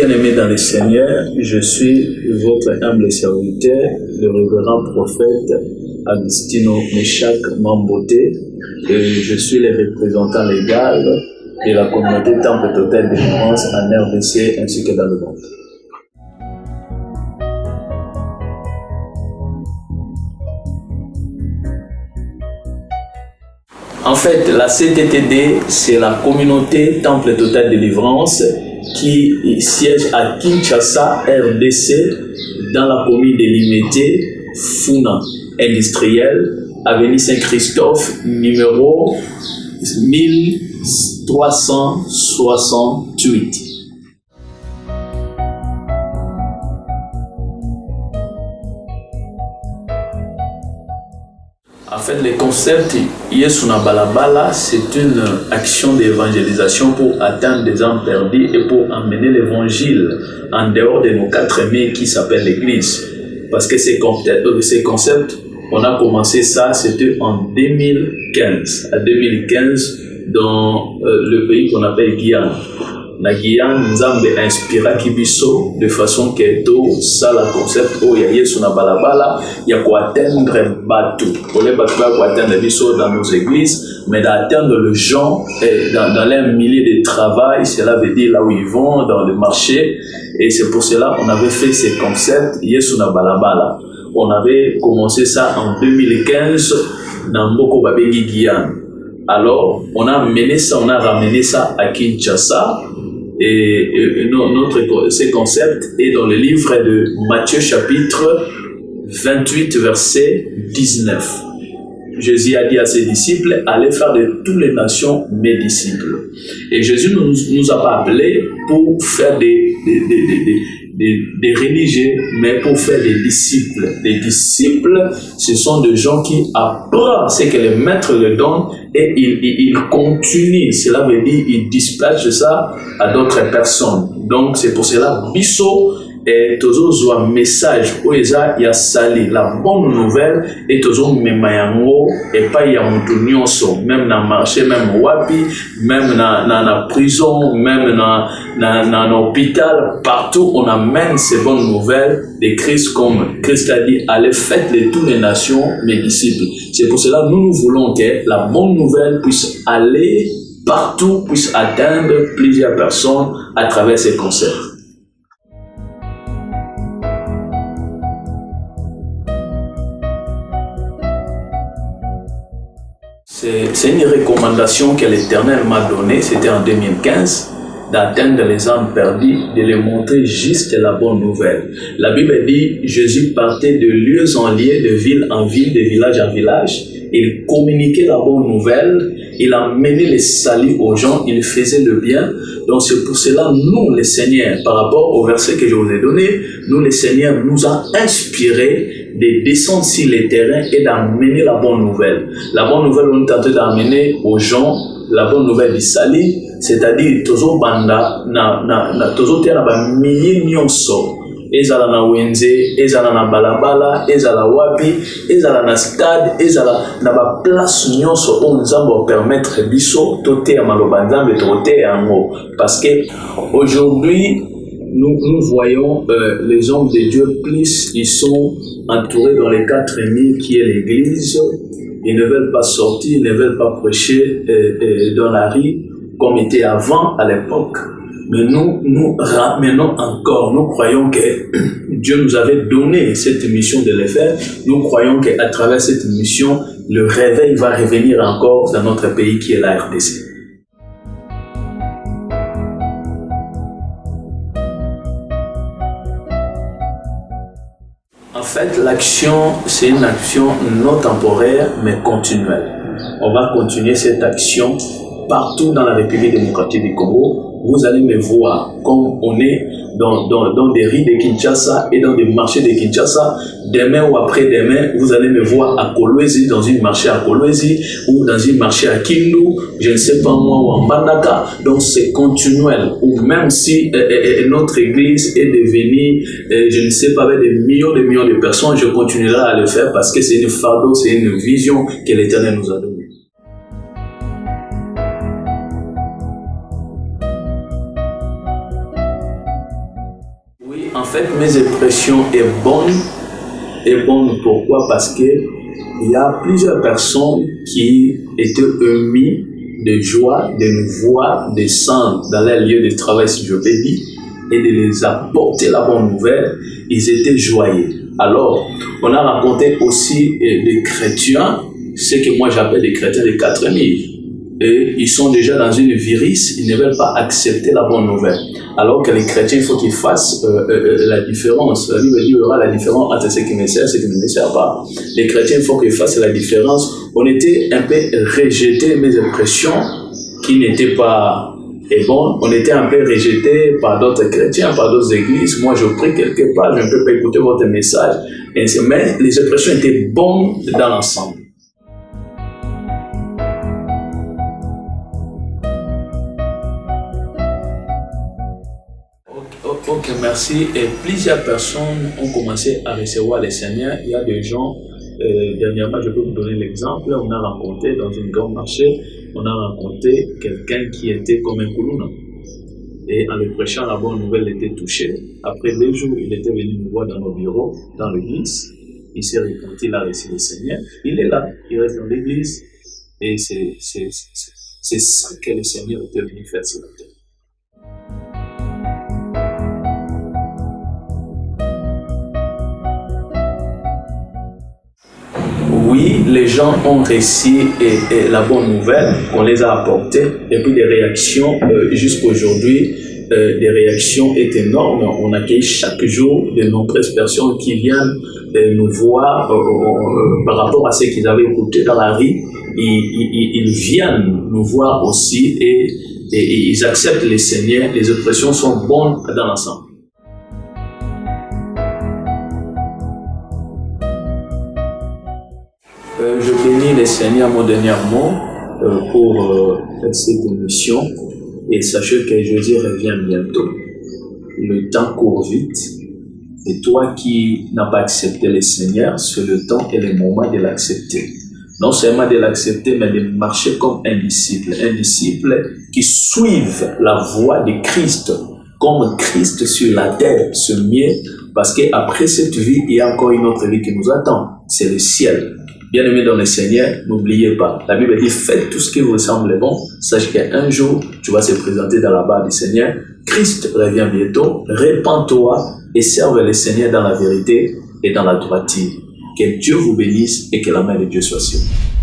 Bien-aimés dans le Seigneur, je suis votre humble serviteur, le révérend prophète Agustino Meshak Mambote, et je suis le représentant légal de la communauté Temple Total de Délivrance en RDC ainsi que dans le monde. En fait, la CTTD, c'est la communauté Temple Total de Délivrance qui siège à Kinshasa, RDC, dans la commune de Limete, Funa, industrielle, avenue Saint-Christophe, numéro 1368. En fait, le concept Yesuna Balabala, c'est une action d'évangélisation pour atteindre des âmes perdues et pour emmener l'évangile en dehors de nos quatre murs qui s'appellent l'Église. Parce que ces concepts, on a commencé ça, c'était en 2015. En 2015, dans le pays qu'on appelle Guyane. La Guyane, Nzambe inspira Kibiso de façon que tout ça, le concept où il y a Yesuna Balabala, il y a quoi atteindre Batou. Pour les Batou, il y a atteindre Biso dans nos églises, mais d'atteindre le gens dans leur milieu de travail, cela veut dire là où ils vont, dans le marché. Et c'est pour cela qu'on avait fait ces concepts Yesuna Balabala. On avait commencé ça en 2015 dans Mboko Babengi Guyane. Alors, on a mené ça, on a ramené ça à Kinshasa. Et ce concept est dans le livre de Matthieu chapitre 28 verset 19. Jésus a dit à ses disciples, allez faire de toutes les nations mes disciples. Et Jésus nous a pas appelés pour faire des religieux, mais pour faire des disciples. Les disciples, ce sont des gens qui apprennent ce que le maître leur donne et ils continuent. Cela veut dire ils dispatchent ça à d'autres personnes. Donc c'est pour cela, Bisso et toujours un message où il y a sali la bonne nouvelle et toujours memayango et pas y a mutunyoso même dans marché même wapi même na prison même na hôpital partout on amène ces bonnes nouvelles de Christ comme Christ a dit allez faites de toutes les nations mes disciples. C'est pour cela nous voulons que la bonne nouvelle puisse aller partout, puisse atteindre plusieurs personnes à travers ces concerts. C'est une recommandation que l'Éternel m'a donnée, c'était en 2015, d'atteindre les âmes perdues, de les montrer juste la bonne nouvelle. La Bible dit, Jésus partait de lieu en lieu, de ville en ville, de village en village. Il communiquait la bonne nouvelle, il amenait les saluts aux gens, il faisait le bien. Donc c'est pour cela, nous, les Seigneurs, par rapport au verset que je vous ai donné, nous, les Seigneurs, nous a inspiré de descendre sur les terrains et d'amener la bonne nouvelle. La bonne nouvelle, on est en train d'amener aux gens la bonne nouvelle du salut, c'est-à-dire, toujours banda, toujours tena ba milliers nyonso. Ezala na wenze, ezala na balabala, ezala wapi, ezala na stade, ezala na ba place nyonso on nzambo permettre biso toté ya maloba nzambe toté yango. Parce que aujourd'hui, nous voyons les hommes de Dieu plus, ils sont entourés dans les quatre murs qui est l'église. Ils ne veulent pas sortir, ils ne veulent pas prêcher dans la rue comme était avant à l'époque. Mais nous ramenons encore, nous croyons que Dieu nous avait donné cette mission de le faire. Nous croyons qu'à travers cette mission, le réveil va revenir encore dans notre pays qui est la RDC. En fait, l'action, c'est une action non temporaire, mais continuelle. On va continuer cette action partout dans la République démocratique du Congo. Vous allez me voir comme on est dans des rues de Kinshasa et dans des marchés de Kinshasa. Demain ou après-demain, vous allez me voir à Kolwezi, dans une marché à Kolwezi ou dans une marché à Kindu, je ne sais pas moi, ou en Bandaka. Donc c'est continuel. Ou même si notre église est devenue, je ne sais pas, avec des millions de personnes, je continuerai à le faire parce que c'est une fardeau, c'est une vision que l'Éternel nous a donnée. Oui, en fait, mes expressions est bonne. Et bonne pourquoi? Parce que il y a plusieurs personnes qui étaient émues de joie de nous voir descendre dans leur lieu de travail, si je peux dire, et de les apporter la bonne nouvelle. Ils étaient joyeux. Alors, on a rencontré aussi des chrétiens, ce que moi j'appelle des chrétiens de 4000. Et ils sont déjà dans une virus, ils ne veulent pas accepter la bonne nouvelle. Alors que les chrétiens, il faut qu'ils fassent la différence. La Bible dit qu'il y aura la différence entre ce qui me sert et ce qui ne me sert pas. Les chrétiens, il faut qu'ils fassent la différence. On était un peu rejetés, mes impressions qui n'étaient pas bonnes. On était un peu rejetés par d'autres chrétiens, par d'autres églises. Moi, je prie quelque part, je ne peux pas écouter votre message. Mais les impressions étaient bonnes dans l'ensemble. Ok, merci. Et plusieurs personnes ont commencé à recevoir le Seigneur. Il y a des gens, dernièrement, je peux vous donner l'exemple, on a rencontré dans une grande marché, on a rencontré quelqu'un qui était comme un koulouna. Et en le prêchant, la bonne nouvelle était touchée. Après 2 jours, il était venu nous voir dans nos bureaux, dans l'église. Il s'est repenti, il a reçu le Seigneur. Il est là, il reste dans l'église. Et c'est ça que le Seigneur était venu faire sur la terre. Oui, les gens ont reçu la bonne nouvelle, on les a apportées, et puis les réactions jusqu'à aujourd'hui, les réactions est énormes. On accueille chaque jour de nombreuses personnes qui viennent nous voir par rapport à ce qu'ils avaient écouté dans la rue. Ils viennent nous voir aussi et ils acceptent le Seigneur. Les expressions sont bonnes dans l'ensemble. Je bénis le Seigneur mon dernier mot pour cette émission et sachez que Jésus revient bientôt. Le temps court vite et toi qui n'as pas accepté le Seigneur, c'est le temps et le moment de l'accepter. Non seulement de l'accepter, mais de marcher comme un disciple qui suive la voie de Christ, comme Christ sur la terre, ce mieux, parce qu'après cette vie, il y a encore une autre vie qui nous attend, c'est le ciel. Bien-aimés dans le Seigneur, n'oubliez pas, la Bible dit, faites tout ce qui vous semble bon, sache qu'un jour, tu vas se présenter dans la barre du Seigneur, Christ revient bientôt, répands-toi et serve le Seigneur dans la vérité et dans la droiture. Que Dieu vous bénisse et que la main de Dieu soit sur vous.